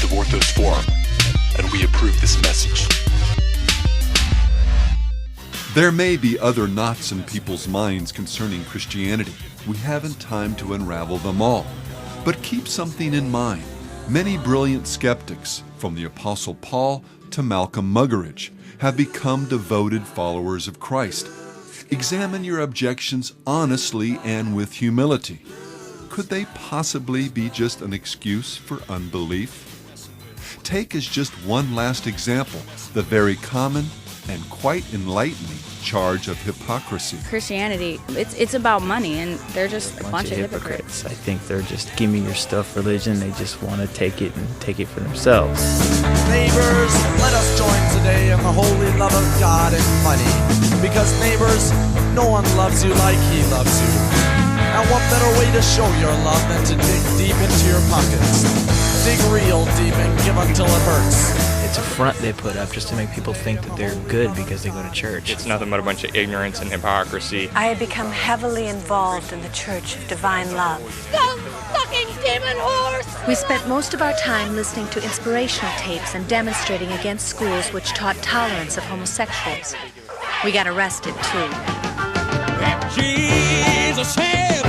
Divorthos Forum, and we approve this message. There may be other knots in people's minds concerning Christianity. We haven't time to unravel them all. But keep something in mind. Many brilliant skeptics, from the Apostle Paul to Malcolm Muggeridge, have become devoted followers of Christ. Examine your objections honestly and with humility. Could they possibly be just an excuse for unbelief? Take as just one last example the very common and quite enlightening charge of hypocrisy. Christianity, it's about money, and they're just a bunch of hypocrites. I think they're just give me your stuff religion. They just want to take it and take it for themselves. Neighbors, let us join today in the holy love of God and money. Because neighbors, no one loves you like He loves you. And what better way to show your love than to dig deep into your pockets? Dig real deep and give until it hurts. It's a front they put up just to make people think that they're good because they go to church. It's nothing but a bunch of ignorance and hypocrisy. I had become heavily involved in the Church of Divine Love. Fucking demon horse! We spent most of our time listening to inspirational tapes and demonstrating against schools which taught tolerance of homosexuals. We got arrested, too. If Jesus saves,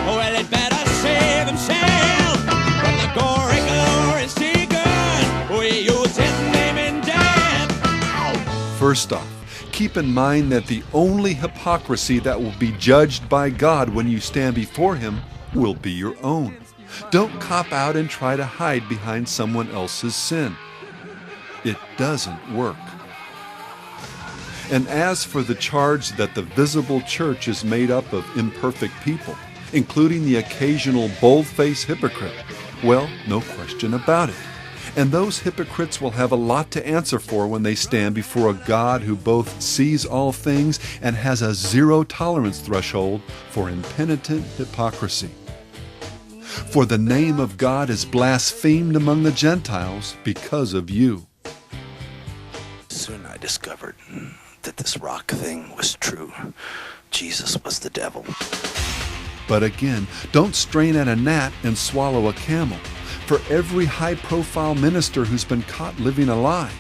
well, it better save himself. From the gory, glory seeking, we use his name in death. First off, keep in mind that the only hypocrisy that will be judged by God when you stand before Him will be your own. Don't cop out and try to hide behind someone else's sin. It doesn't work. And as for the charge that the visible church is made up of imperfect people, including the occasional bold-faced hypocrite, well, no question about it. And those hypocrites will have a lot to answer for when they stand before a God who both sees all things and has a zero-tolerance threshold for impenitent hypocrisy. For the name of God is blasphemed among the Gentiles because of you. Soon I discovered that this rock thing was true. Jesus was the devil. But again, don't strain at a gnat and swallow a camel. For every high-profile minister who's been caught living a lie,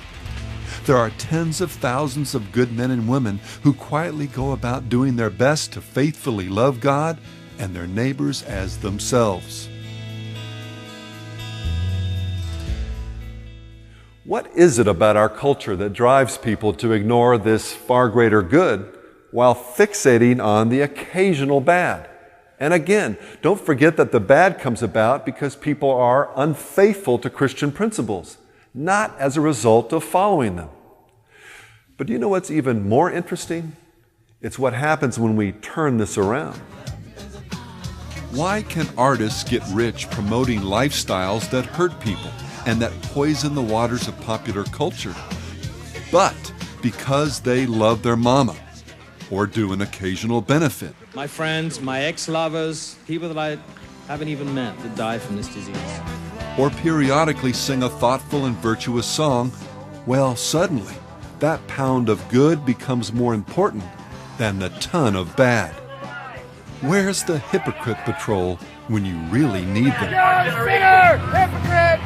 there are tens of thousands of good men and women who quietly go about doing their best to faithfully love God and their neighbors as themselves. What is it about our culture that drives people to ignore this far greater good while fixating on the occasional bad? And again, don't forget that the bad comes about because people are unfaithful to Christian principles, not as a result of following them. But do you know what's even more interesting? It's what happens when we turn this around. Why can artists get rich promoting lifestyles that hurt people and that poison the waters of popular culture? But because they love their mama or do an occasional benefit. My friends, my ex-lovers, people that I haven't even met that died from this disease. Or periodically sing a thoughtful and virtuous song, well, suddenly that pound of good becomes more important than the ton of bad. Where's the hypocrite patrol when you really need them? You're a sinner! Hypocrite!